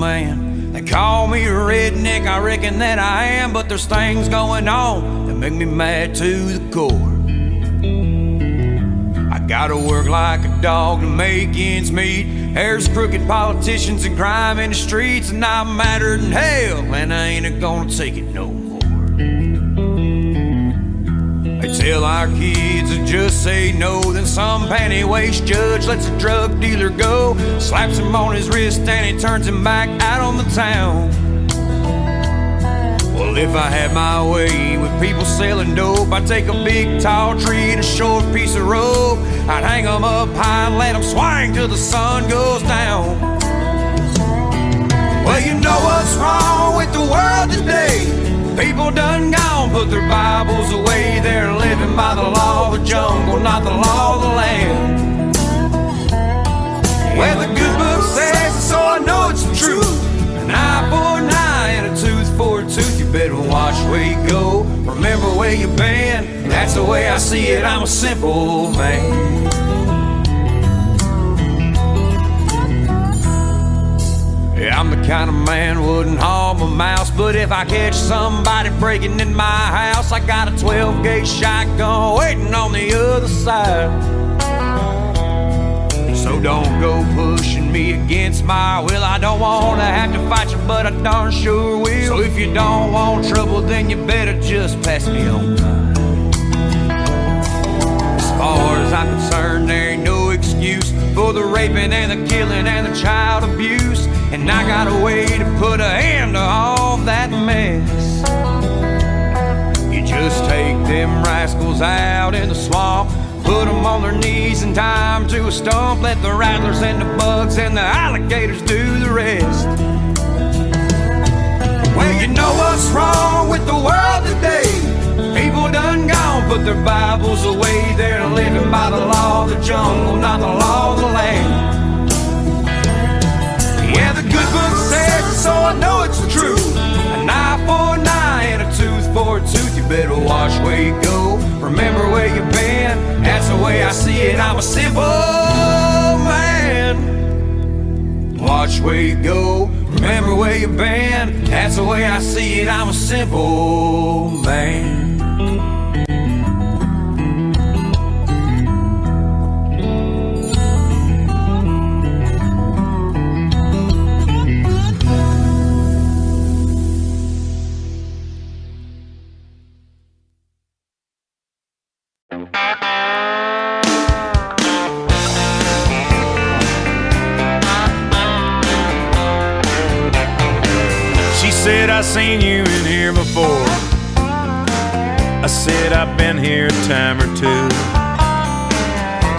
man. They call me a redneck, I reckon that I am, but there's things going on that make me mad to the core. I gotta work like a dog to make ends meet. There's crooked politicians and crime in the streets, and I'm madder than hell, and I ain't gonna take it no more. They tell our kids to just say no, then some panty-waist judge lets a drug dealer go, slaps him on his wrist and he turns him back out on the town. Well, if I had my way with people selling dope, I'd take a big tall tree and a short piece of rope. I'd hang them up high and let them swing till the sun goes down. Well, you know what's wrong with the world today? People done gone, put their Bibles away. They're living by the law of the jungle, not the law of the land. Well, the good book says it, so I know it's the truth. An eye for an eye and a tooth for a tooth. You better watch where you go, remember where you've been. That's the way I see it, I'm a simple man. Yeah, I'm the kind of man wouldn't harm a mouse, but if I catch somebody breaking in my house, I got a 12-gauge shotgun waiting on the other side. So don't go pushing me against my will. I don't want to have to fight you, but I darn sure will. So if you don't want trouble, then you better just pass me on by. As far as I'm concerned, there ain't no excuse for the raping and the killing and the child abuse. And I got a way to put an end to all that mess. You just take them rascals out in the swamp, put them on their knees and tie them to a stump. Let the rattlers and the bugs and the alligators do the rest. Well, you know what's wrong with the world today? People done gone, put their Bibles away. They're living by the law of the jungle, not the law of the land. Yeah, the good book says it, so I know it's the truth. An eye for an eye and a tooth for a tooth. You better watch where you go, remember where you've been. That's the way I see it, I'm a simple man. Watch where you go, remember where you've been. That's the way I see it, I'm a simple man. I seen you in here before. I said I've been here a time or two.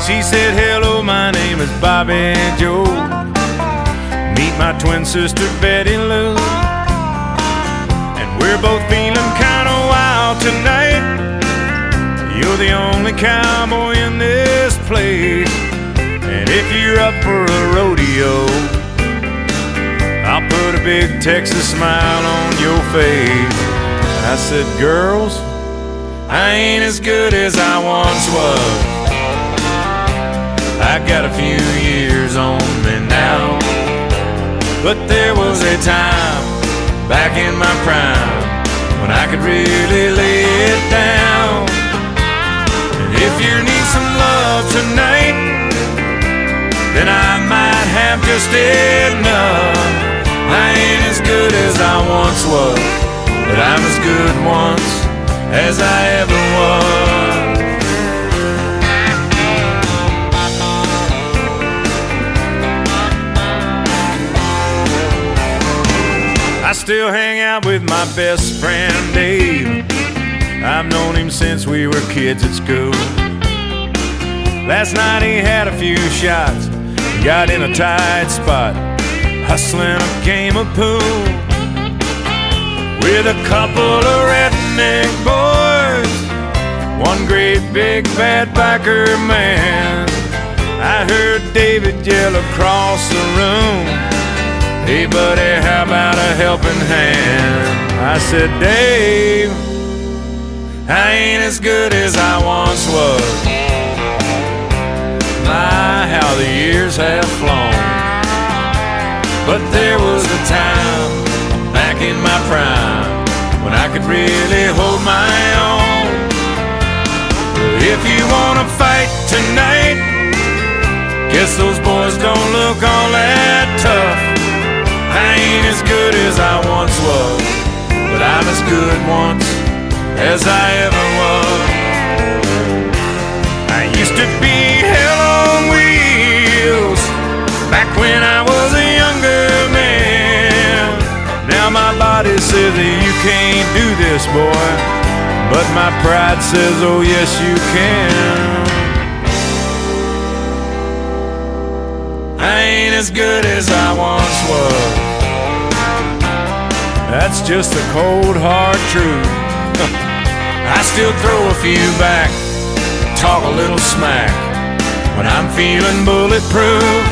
She said, hello, my name is Bobby Joe. Meet my twin sister Betty Lou. And we're both feeling kinda wild tonight. You're the only cowboy in this place, and if you're up for a rodeo, I'll put a big Texas smile on your face. I said, girls, I ain't as good as I once was. I got a few years on me now, but there was a time back in my prime when I could really lay it down. And if you need some love tonight, then I might have just enough. I ain't as good as I once was, but I'm as good once as I ever was. I still hang out with my best friend Dave. I've known him since we were kids at school. Last night he had a few shots, got in a tight spot, hustling a game of pool with a couple of redneck boys, one great big bad biker man. I heard David yell across the room, hey buddy, how about a helping hand? I said, Dave, I ain't as good as I once was. My, how the years have flown. But there was a time back in my prime when I could really hold my own. If you wanna fight tonight, guess those boys don't look all that tough. I ain't as good as I once was, but I'm as good once as I ever was. I used to be hell on wheels back when I was a younger man. Now my body says that you can't do this, boy, but my pride says, oh yes you can. I ain't as good as I once was. That's just the cold hard truth. I still throw a few back, talk a little smack when I'm feeling bulletproof.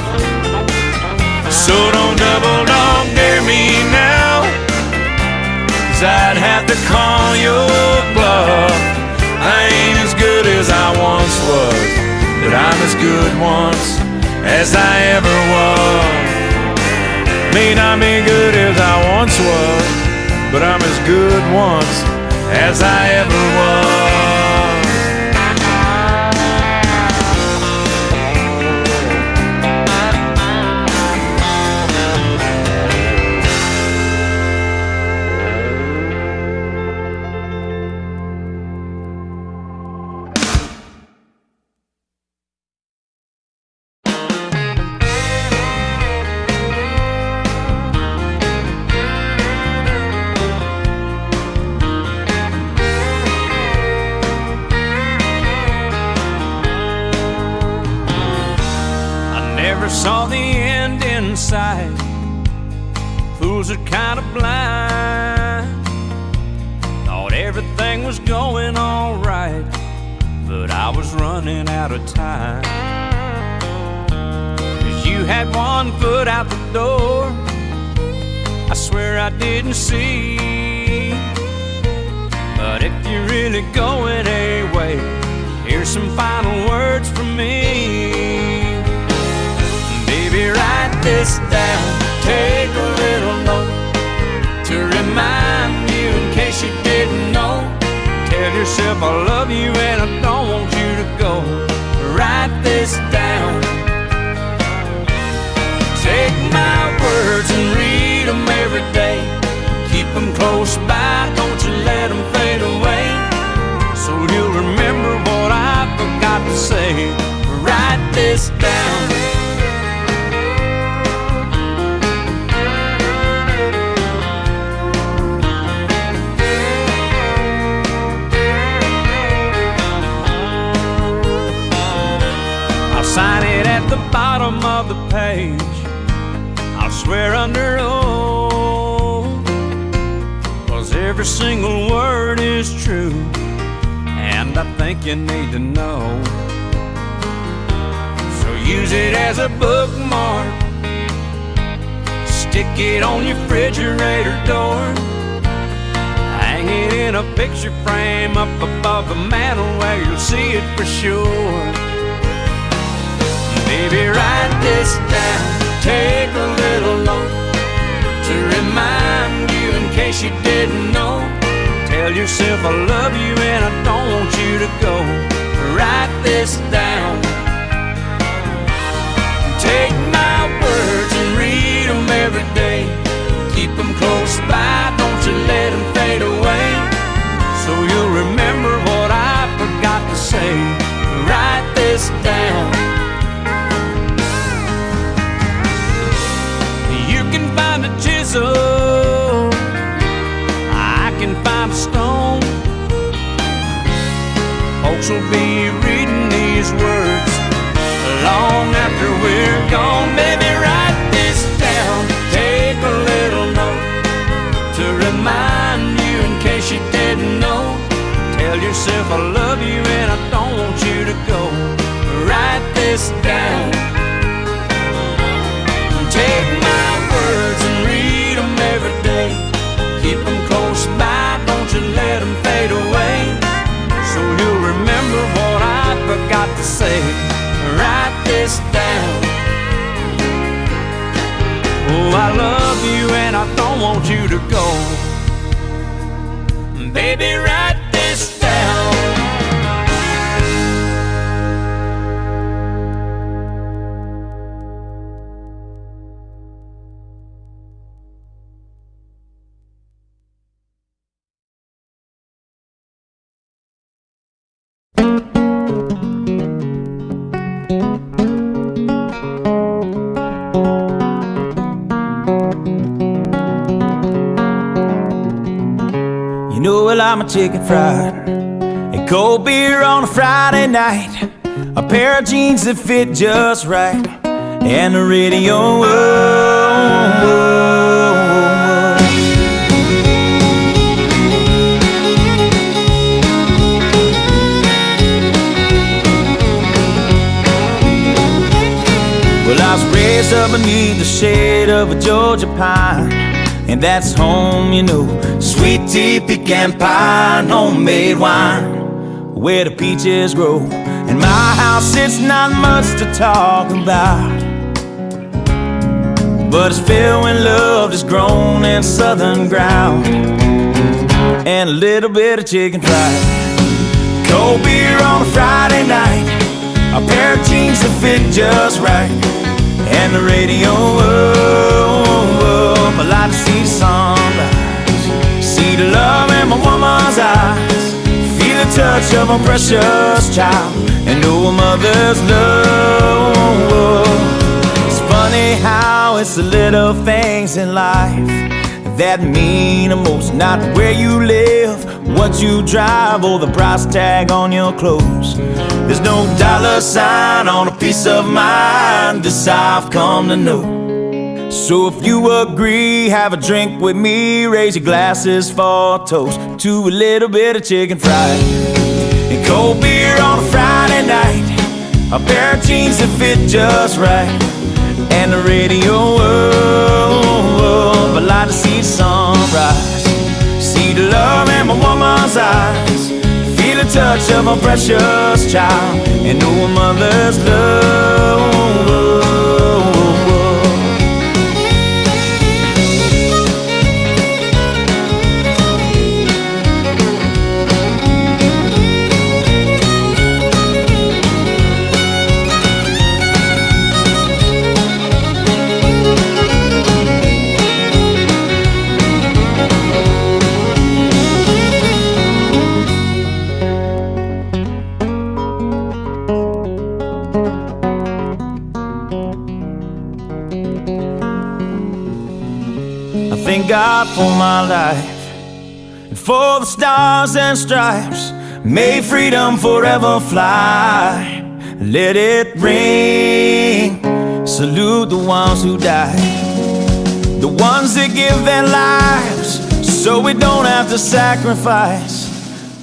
So don't double dog dare me now, 'cause I'd have to call your bluff. I ain't as good as I once was, but I'm as good once as I ever was. May not be good as I once was, but I'm as good once as I ever was. Saw the end in sight. Fools are kind of blind. Thought everything was going all right, but I was running out of time. 'Cause you had one foot out the door, I swear I didn't see. But if you're really going away, here's some final words from me. Baby, write this down, take a little note to remind you in case you didn't know. Tell yourself I love you and I don't want you to go. Write this down. Take my words and read them every day. Keep them close by, don't you let them fade away. So you'll remember what I forgot to say. Write this down. Sign it at the bottom of the page. I'll swear under oath, 'cause every single word is true, and I think you need to know. So use it as a bookmark, stick it on your refrigerator door, hang it in a picture frame up above the mantle where you'll see it for sure. Baby, write this down, take a little note to remind you in case you didn't know. Tell yourself I love you and I don't want you to go. Write this down. Take my words and read them every day. Keep them close by, don't you let them fade away. So you'll remember what I forgot to say. Write this down. Find a chisel, I can find a stone. Folks will be reading these words long after we're gone. Baby, write this down, take a little note to remind you in case you didn't know. Tell yourself I love you and I don't want you to go. Write this down. Take my words and read them every day. Keep them close by, don't you let them fade away. So you'll remember what I forgot to say. Write this down. Oh, I Baby, write this down. You know, well, I'm a chicken fried and cold beer on a Friday night, a pair of jeans that fit just right, and the radio. Oh, oh, oh. Well, I was raised up beneath the shade of a Georgia pine, and that's home, you know. Sweet tea, pecan pie, and homemade wine, where the peaches grow. In my house, it's not much to talk about, but it's filled when love is grown in southern ground, and a little bit of chicken fried. Cold beer on a Friday night, a pair of jeans that fit just right, and the radio up. I like to see the sunrise, see the love in my woman's eyes, feel the touch of a precious child, and know a mother's love. It's funny how it's the little things in life that mean the most. Not where you live, what you drive, or the price tag on your clothes. There's no dollar sign on a peace of mind, this I've come to know. So if you agree, have a drink with me, raise your glasses for a toast to a little bit of chicken fried and cold beer on a Friday night, a pair of jeans that fit just right, and the radio up. I like to see the sunrise, see the love in my woman's eyes, feel the touch of a precious child, and know a mother's love. Thank God for my life and for the stars and stripes. May freedom forever fly. Let it ring. Salute the ones who died, the ones that give their lives so we don't have to sacrifice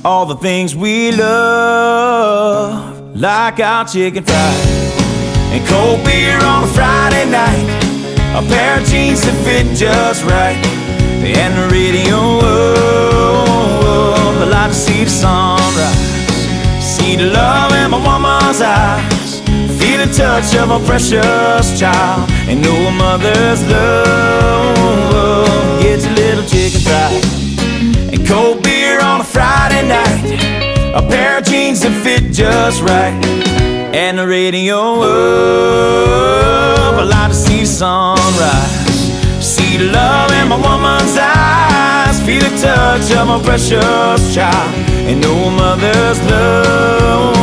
all the things we love, like our chicken fried and cold beer on a Friday night, a pair of jeans that fit just right, and the radio up. I like to see the sunrise, see the love in my woman's eyes, feel the touch of a precious child, and know a mother's love. Get your little chicken fried and cold beer on a Friday night, a pair of jeans that fit just right, and the radio up. I like to see the sunrise, see the love in my woman's eyes, feel the touch of my precious child, and know a mother's love.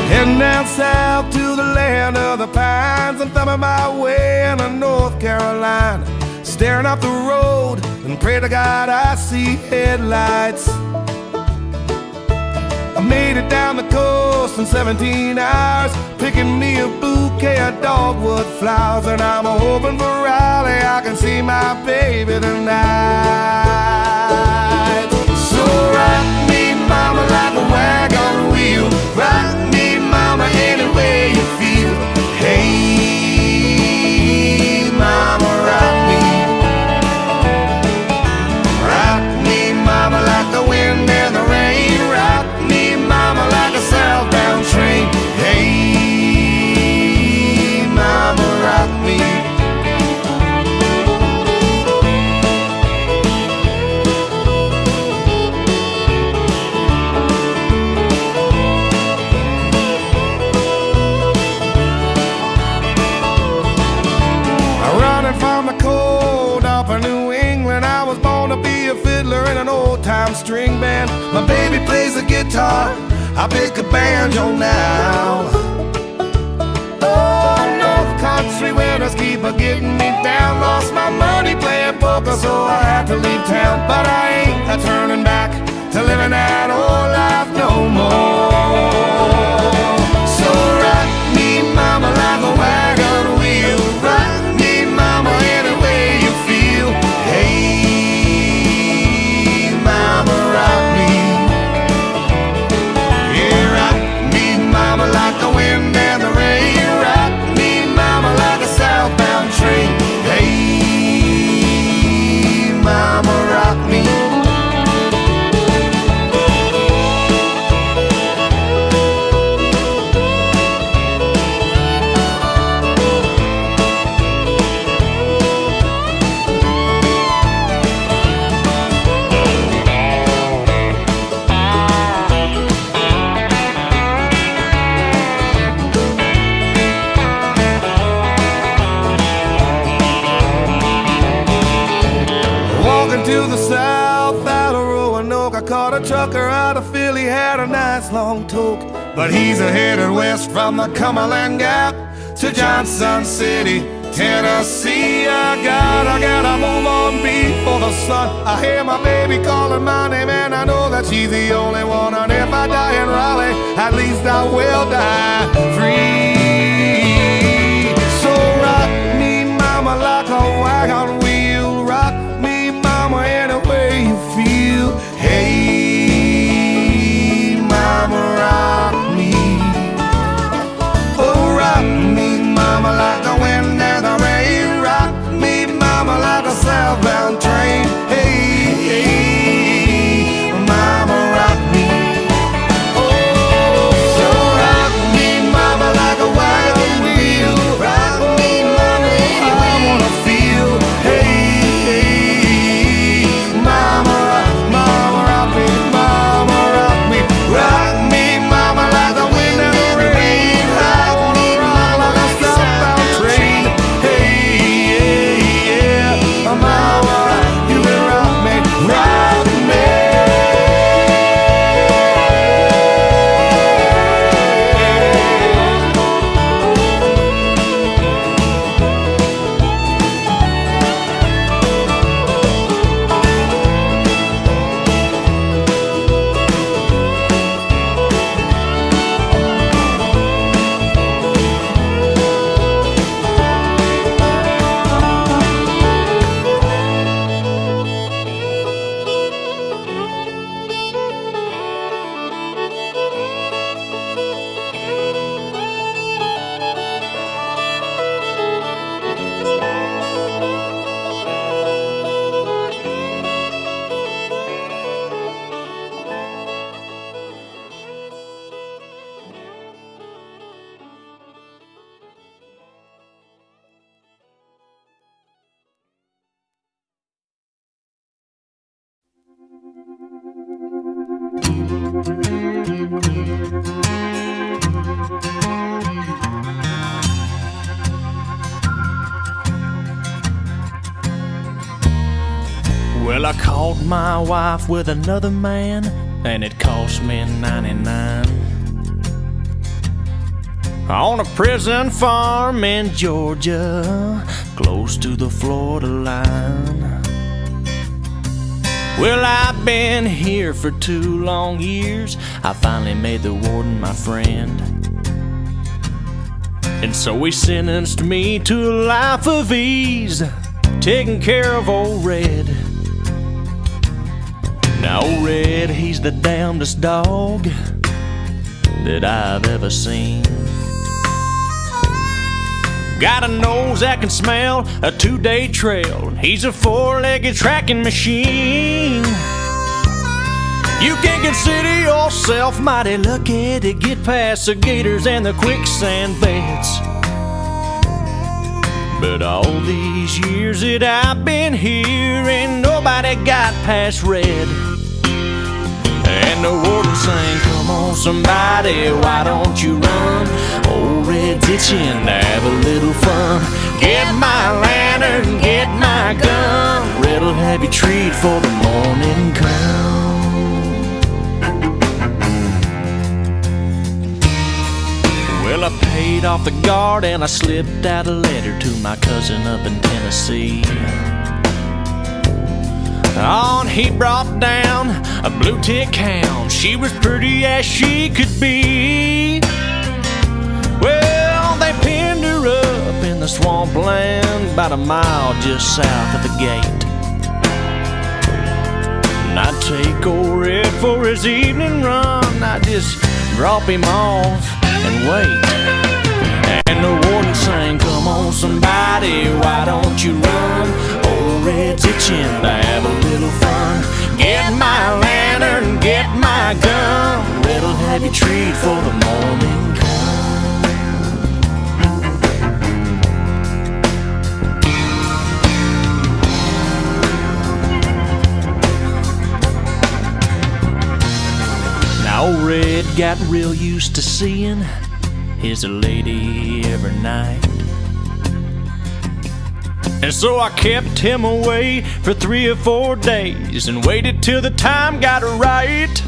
Heading down south to the land of the pines, I'm thumbing my way into North Carolina, staring up the road and pray to God I see headlights. I made it down the coast in 17 hours, picking me a bouquet of dogwood flowers, and I'm hoping for Raleigh I can see my baby tonight. old-time string band. My baby plays the guitar, I pick a banjo now. Oh, North Country winters keep getting me down. Lost my money playing poker, so I had to leave town. But I ain't turning back to living that old life no more. So rock me, mama, like a wagon wheel. Rock me, mama, any way you feel. Hey, mama, rock me. Yeah, rock me, mama, like the wind and the rain. Rock me, mama, like a southbound train. Hey, mama, rock me. To the south out of Roanoke, I caught a trucker out of Philly, had a nice long toke. But he's headed west from the Cumberland Gap to Johnson City, Tennessee. I gotta move on before the sun. I hear my baby calling my name, and I know that she's the only one. And if I die in Raleigh, at least I will die free. So rock me, mama, like a wagon wheel. Rock me, mama, any way you feel. Hey, mama, rock me. Oh, rock me, mama, like the wind and the rain. Rock me, mama, like a southbound train. Hey, hey, mama, rock me. Oh, so rock me, mama, like a wagon wheel. Rock me, mama, I wanna feel. Hey, mama, rock me, mama, rock me. Rock me, mama, like the wind and the rain. I wanna rock like a southbound train. Hey, yeah, mama, you can rock me, rock me. Well, I caught my wife with another man, and it cost me 99. On a prison farm in Georgia, close to the Florida line. Well, I've been here for 2 long years. I finally made the warden my friend, and so he sentenced me to a life of ease, taking care of old Red. Now old Red, he's the damnedest dog that I've ever seen. Got a nose that can smell a 2-day trail. He's a 4-legged tracking machine. You can consider yourself mighty lucky to get past the gators and the quicksand beds. But all these years that I've been here, ain't nobody got past Red. And the warden sang, come on somebody, why don't you run? Old Old red's itching to have a little fun. Get my lantern, get my gun. Red'll have you treat for the morning come. Well, I paid off the guard and I slipped out a letter to my cousin up in Tennessee. On he brought down a blue tick hound. She was pretty as she could be. Well, they pinned her up in the swampland about a mile just south of the gate. And I'd take old Red for his evening run. I'd just drop him off and wait. And the warden sang, come on somebody, why don't you run? Old Red's itching to have a little fun. Get my lantern, get my gun. Red'll have you treat for the morning come. Now old Red got real used to seeing his lady every night. And so I kept him away for 3 or 4 days and waited till the time got right.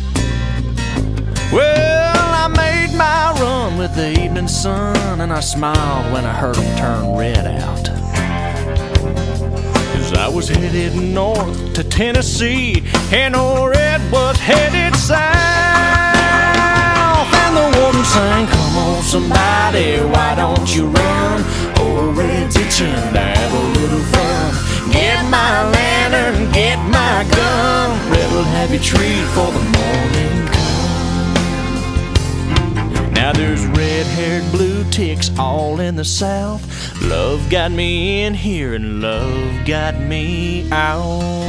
Well, I made my run with the evening sun, and I smiled when I heard him turn red out. 'Cause I was headed north to Tennessee, and old Red was headed south. And the warden sang, come on somebody, why don't you run? Old Red's itching to have a little fun. Get my lantern, get my gun. Red'll have you treat for the morning come. Now there's red-haired blue ticks all in the south. Love got me in here and love got me out.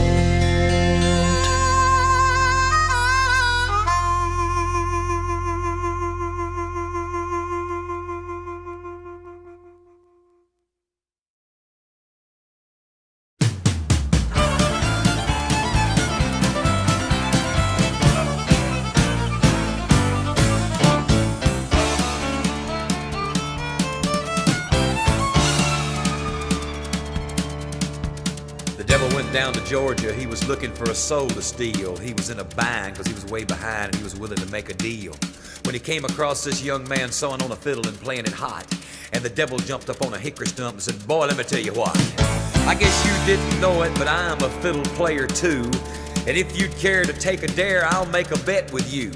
Down to Georgia, he was looking for a soul to steal. He was in a bind because he was way behind and he was willing to make a deal. When he came across this young man sewing on a fiddle and playing it hot, and the devil jumped up on a hickory stump and said, boy, let me tell you what. I guess you didn't know it, but I'm a fiddle player too. And if you'd care to take a dare, I'll make a bet with you.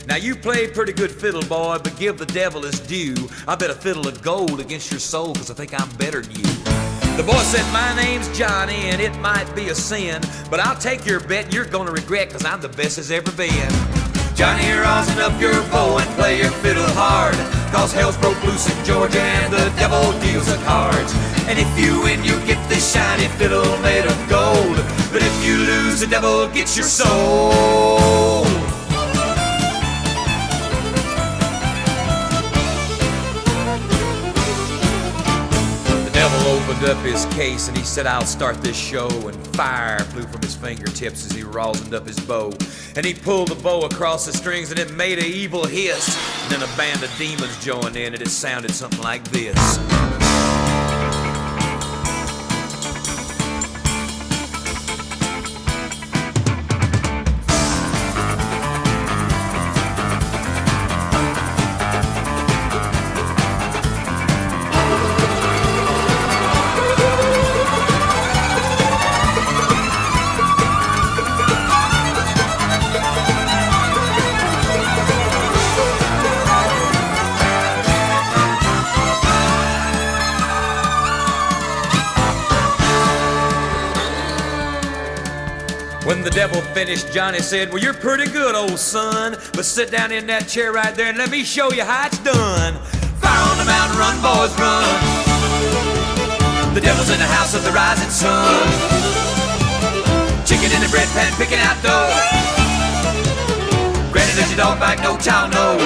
Now you play pretty good fiddle, boy, but give the devil his due. I bet a fiddle of gold against your soul because I think I'm better than you. The boy said, my name's Johnny, and it might be a sin, but I'll take your bet and you're gonna regret, cause I'm the best as ever been. Johnny, rosin up your bow and play your fiddle hard, cause hell's broke loose in Georgia and the devil deals the cards. And if you win, you get this shiny fiddle made of gold, but if you lose, the devil gets your soul. Opened up his case and he said, I'll start this show, and fire flew from his fingertips as he rosined up his bow, and he pulled the bow across the strings and it made an evil hiss, and then a band of demons joined in and it sounded something like this. When the devil finished, Johnny said, well, you're pretty good, old son, but sit down in that chair right there and let me show you how it's done. Fire on the mountain, run, boys, run. The devil's in the house of the rising sun. Chicken in the bread pan, picking out dough. Granny, does your dog bite? No child knows.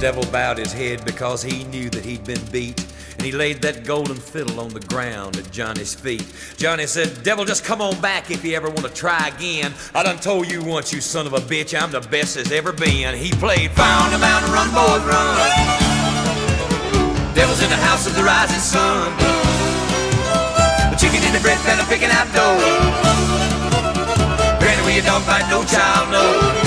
devil bowed his head because he knew that he'd been beat. And he laid that golden fiddle on the ground at Johnny's feet. Johnny said, devil, just come on back if you ever want to try again. I done told you once, you son of a bitch, I'm the best there's ever been. He played Found a Mountain, Run, Boys, Run. Devil's in the house of the rising sun. The chicken in the bread pan are picking out dough. Granny, where your dog bite, no child knows.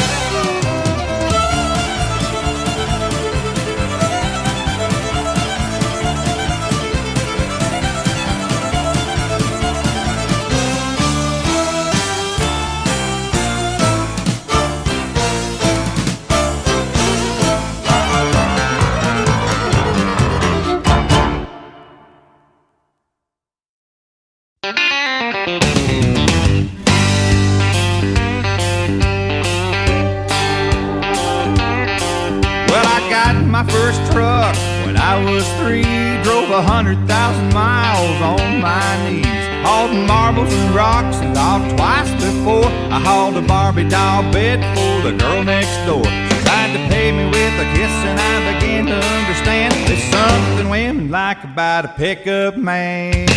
My first truck when I was 3, drove 100,000 miles on my knees, hauled marbles and rocks and logged twice before. I hauled a Barbie doll bed for the girl next door. She tried to pay me with a kiss and I began to understand there's something women like about a pickup man.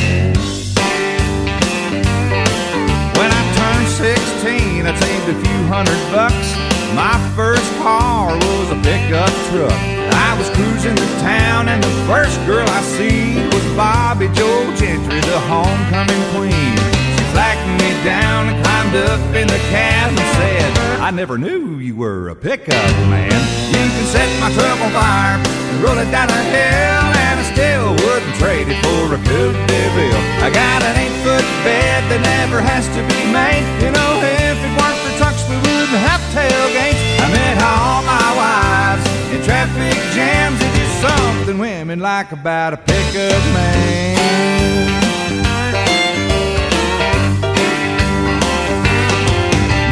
When I turned 16, I saved a few $100. My first car was a pickup truck. I was cruising to town and the first girl I seen was Bobby Joe Gentry, the homecoming queen. She flagged me down and climbed up in the cab and said, I never knew you were a pickup man. You can set my truck on fire and roll it down a hill, and I still wouldn't trade it for a good devil. I got an 8-foot bed that never has to be made. You know, if it weren't for trucks we wouldn't have tailgates. I met all my wives in traffic jams. It's just something women like about a pickup man.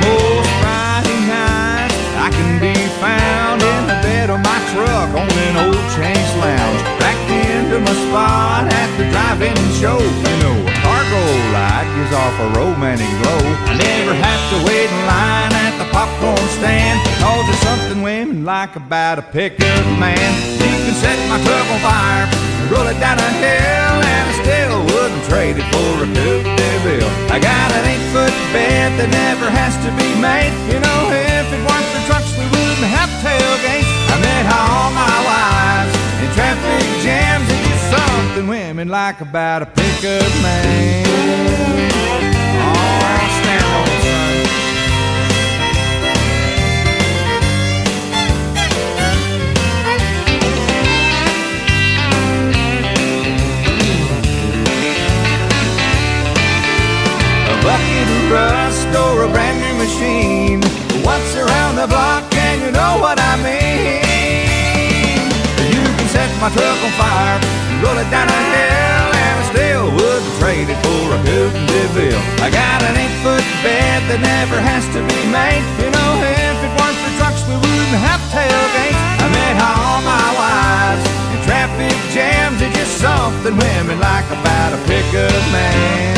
Most Friday nights I can be found in the bed of my truck on an old Chase lounge, backed into my spot at the drive-in show. You know, a cargo light gives off a romantic glow. I never have to wait in line at the popcorn stand, cause there's something women like about a pickup man. You can set my truck on fire, roll it down a hill, and I still wouldn't trade it for a good devil. I got an 8-foot bed that never has to be made. You know, if it weren't for trucks we wouldn't have tailgates. I met all my wives in traffic jams. It's just something women like about a pickup man. Oh, stand on it, son. Bucket of rust or a brand new machine, once around the block and you know what I mean. You can set my truck on fire, roll it down a hill, and I still wouldn't trade it for a good devil. I got an 8-foot bed that never has to be made. You know, if it weren't for trucks we wouldn't have tailgates. I met all my wives in traffic jams. It's just something women like about a pickup man.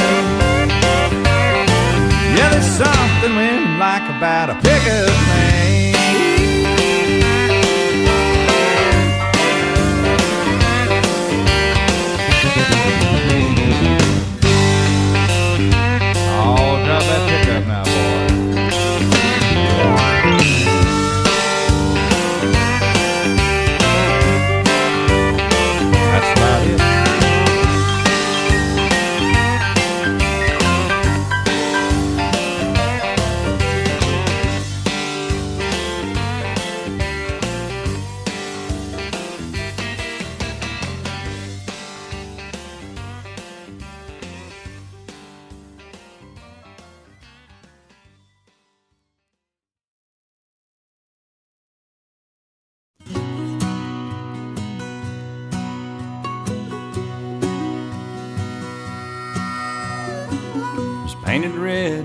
Yeah, there's something women like about a pickup man. Oh, drop that pickup now, boy. That's about it. Painted red,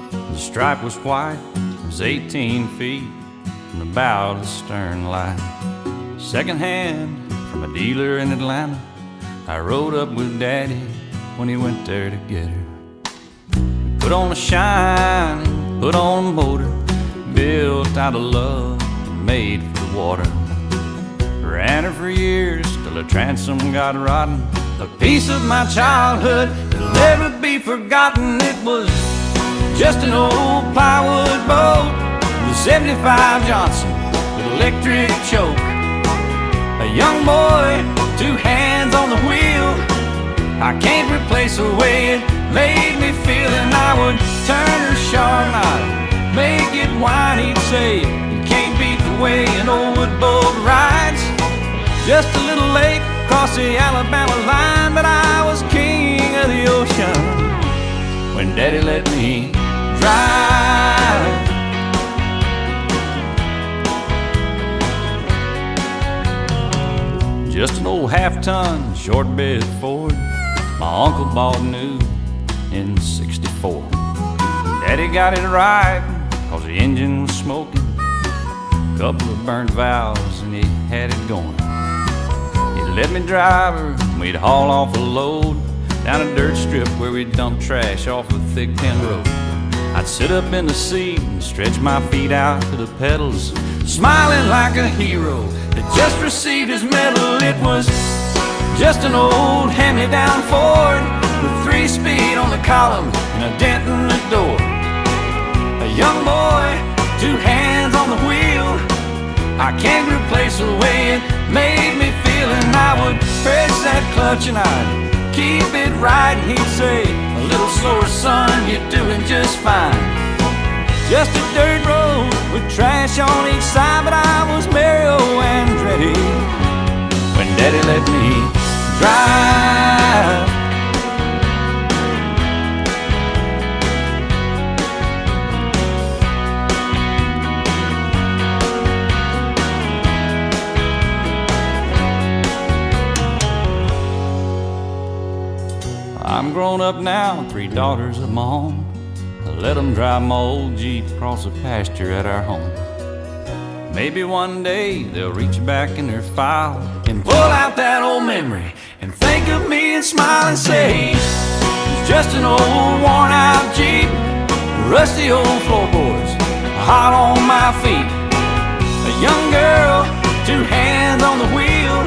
the stripe was white. It was 18 feet from the bow to the stern light. Second hand from a dealer in Atlanta. I rode up with Daddy when he went there to get her. We put on a shine, put on a motor, built out of love and made for the water. Ran her for years till her transom got rotten. A piece of my childhood that'll never be forgotten. It was just an old plywood boat with a 75 Johnson with electric choke. A young boy, 2 hands on the wheel. I can't replace the way it made me feel. And I would turn her sharp and I'd make it whine. He'd say, you can't beat the way an old wood boat rides. Just a little late across the Alabama line, but I was king of the ocean when Daddy let me drive. Just an old half-ton short bed Ford my uncle bought new in '64. Daddy got it right cause the engine was smoking, couple of burnt valves and he had it going. He'd let me drive her and we'd haul off a load down a dirt strip where we'd dump trash off a thick tin road. I'd sit up in the seat and stretch my feet out to the pedals, smiling like a hero that just received his medal. It was just an old hand-me-down Ford with 3-speed on the column and a dent in the door. A young boy, 2 hands on the wheel. I can't replace the way it made me feel. And I would press that clutch and I'd keep it right. And he'd say, a little slower, son, you're doing just fine. Just a dirt road with trash on each side, but I was Mario Andretti when Daddy let me drive. I'm grown up now, 3 daughters of my own. I let them drive my old Jeep across the pasture at our home. Maybe one day they'll reach back in their file and pull out that old memory and think of me and smile and say, it's just an old worn out Jeep, rusty old floorboards, hot on my feet. A young girl, 2 hands on the wheel.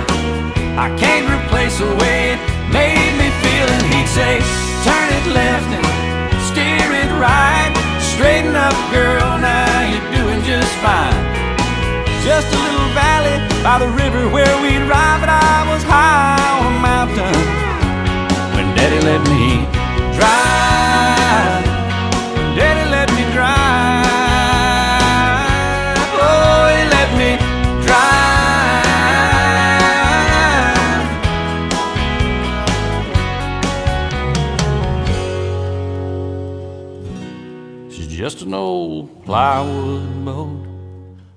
I can't replace the way it made me feel. And he'd say, turn it left and steer it right. Straighten up, girl, now you're doing just fine. Just a little valley by the river where we'd ride, but I was high on a mountain when Daddy let me drive. When Daddy let me drive. Oh, he let me drive. She's just an old plywood boat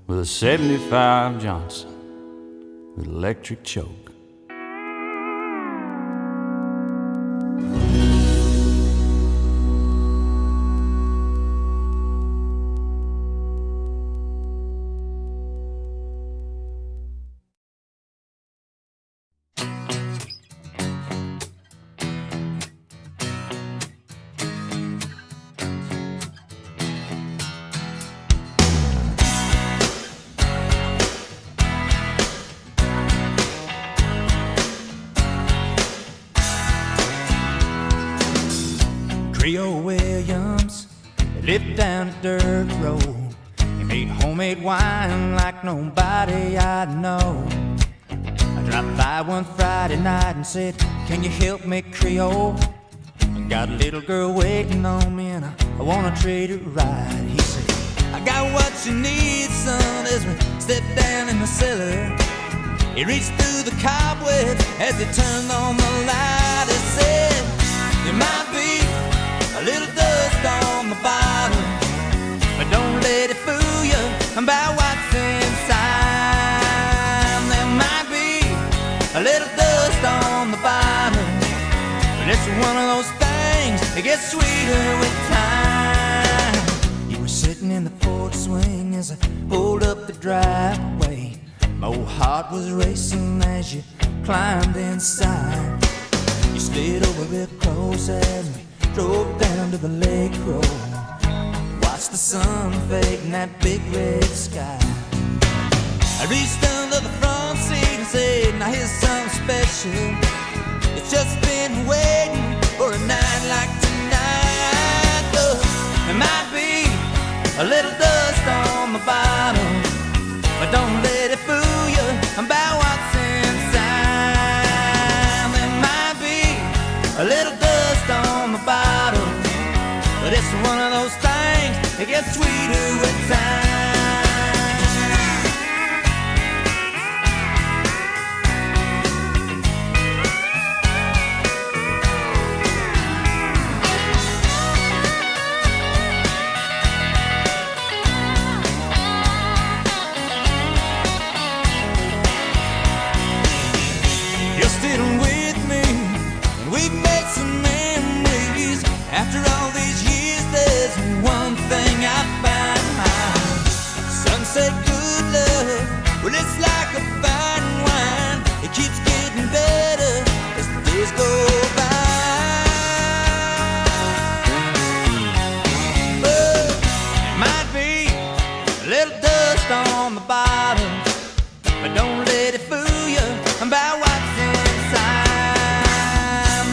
with a 75 Johnson with electric choke. Creole Williams, he lived down a dirt road. He made homemade wine like nobody I know. I dropped by one Friday night and said, can you help me, Creole? I got a little girl waiting on me and I wanna trade her ride. He said, I got what you need, son, as we step down in the cellar. He reached through the cobwebs as he turned on the light. He said, there might be a little dust on the bottom, but don't let it fool you about what's inside. There might be a little dust on the bottom, but it's one of those things that gets sweeter with time. You were sitting in the porch swing as I pulled up the driveway. My old heart was racing as you climbed inside. You stayed over real close as we drove down to the lake road. Watched the sun fade in that big red sky. I reached under the front seat and said, now here's something special. It's just been waiting for a night like tonight. There might be a little dust on the bottom, but don't let it fool you about what's inside. There might be a little dust on the bottom, but it's one of those things that gets sweeter with time. You're still with me, and we've made some memories. After all these years, there's one thing I found. Sunset good love, well it's like a fine wine. It keeps getting better as the days go by. But it might be a little dust on the bottom, but don't let it fool you about what's inside.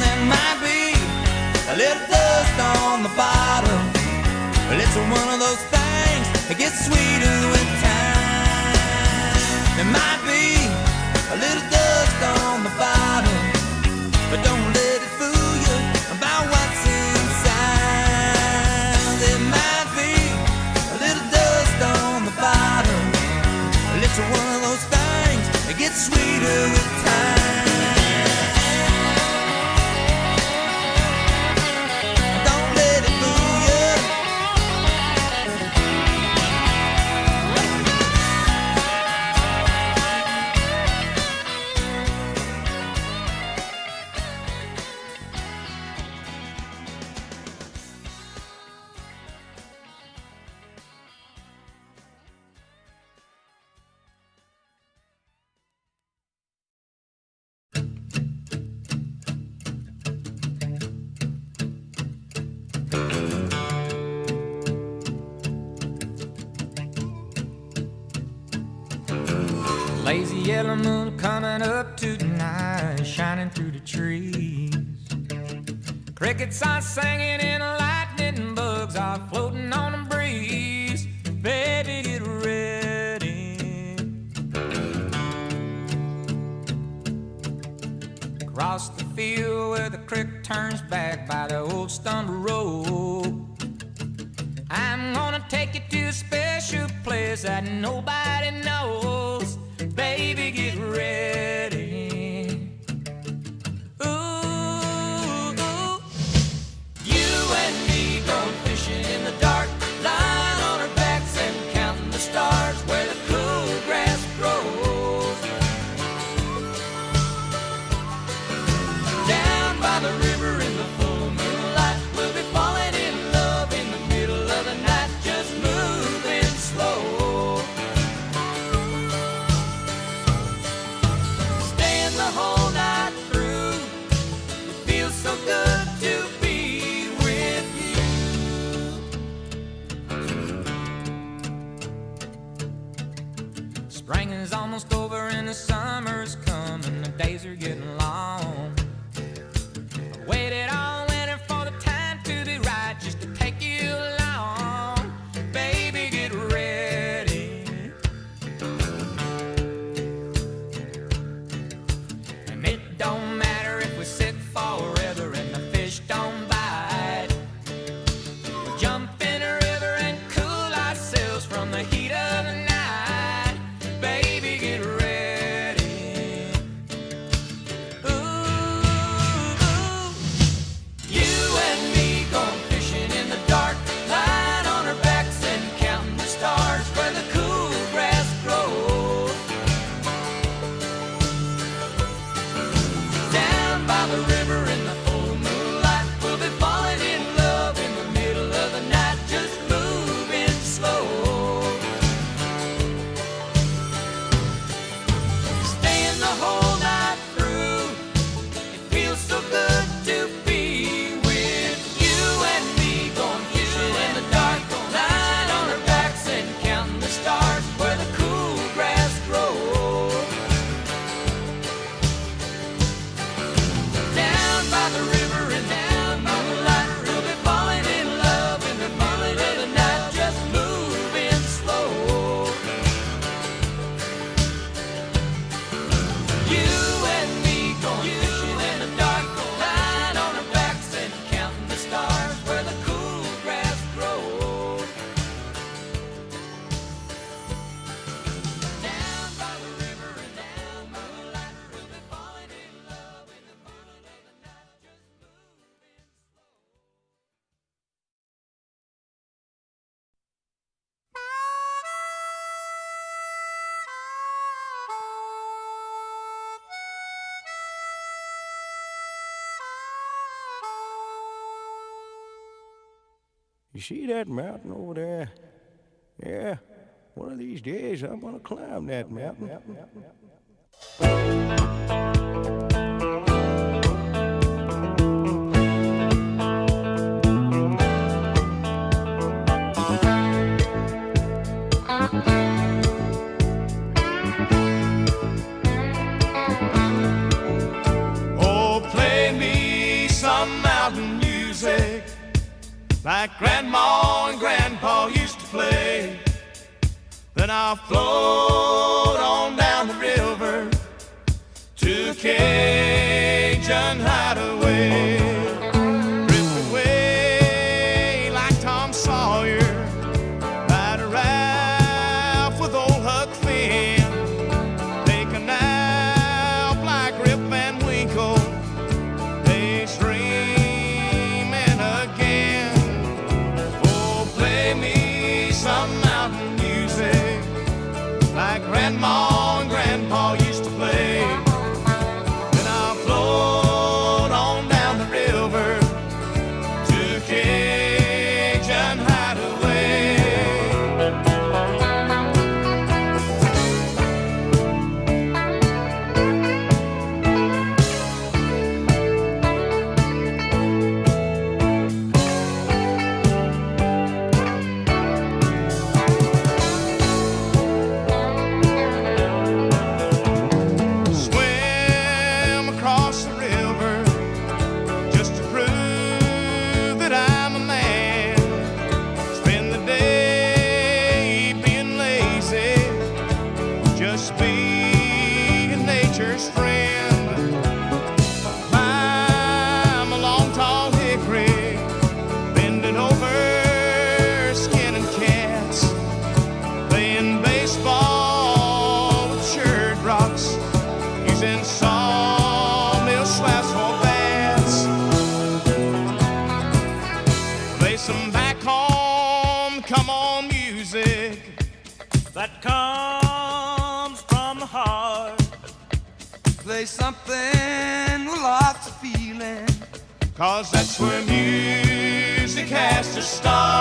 There might be a little dust on the bottom, but it's one of those things that gets sweeter with time. There might be a little dust on the bottom, but don't let it fool you about what's inside. There might be a little dust on the bottom, but it's one of those things that gets sweeter with time. Don't let it fool you. Lazy yellow moon coming up tonight, shining through the trees. Crickets are singing and lightning bugs are floating on the breeze. Baby, get ready. Across the field where the creek turns back by the old stumble road, I'm gonna take you to a special place that nobody knows. Baby, get ready. Ooh, you and me going fishing in the dark, lying on our backs and counting the stars where the cool grass grows. Down by the river in the full moonlight, we'll be falling in love in the middle of the night, just moving slow. You see that mountain over there? Yeah, one of these days I'm gonna climb that mountain. Oh, play me some mountain music like Grandma and Grandpa used to play. Then I'll float on down the river to Cajun Hideaway. Drift away like Tom Sawyer, ride a raft with old Huck Finn, take a nap like Rip Van Winkle, daydreaming again. Oh, play me some mountain music like Grandma and Grandpa used to play. Then I'll float on down the river to Cajun Hideaway. Swim across the river just to prove that I'm a man. Spend the day being lazy, just being nature's friend. Climb a long tall hickory, bending over, skinning cats, playing baseball with church rocks, using sawmill slabs for bats. Play some back home, come on music that comes from the heart. Play something with lots of feeling. 'Cause that's where music has to start.